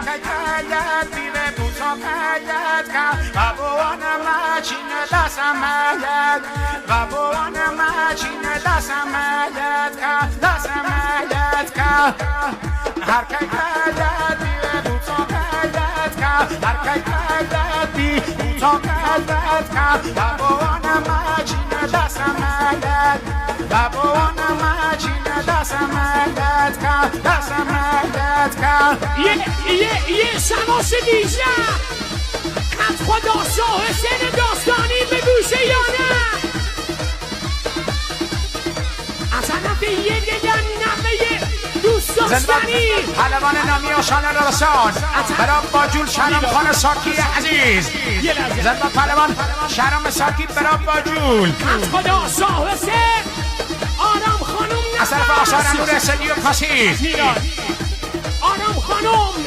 کایت بیره بوتا کایت کا بابوان ماشین دسمایت بابوان ماشین دسمایت کا دسمایت کا هر کایت بیره بوتا کایت کا هر کایت بی بوتا کایت کا بابوان ماشین دسمایت بابوان ماشین دسمایت کا دسمایت کا یه شماس دیجا از خدا شاه حسین داستانی به گوشه یا نه از طرف یه دلن نمه دوست داشتنی پهلوان نامی و شان رسان برای باجول شرم خان ساکی عزیز زنده پهلوان شرم ساکی برای باجول از خدا شاه حسین آرام خانم از طرف آثار امور سدی و پاسیز آرام خانم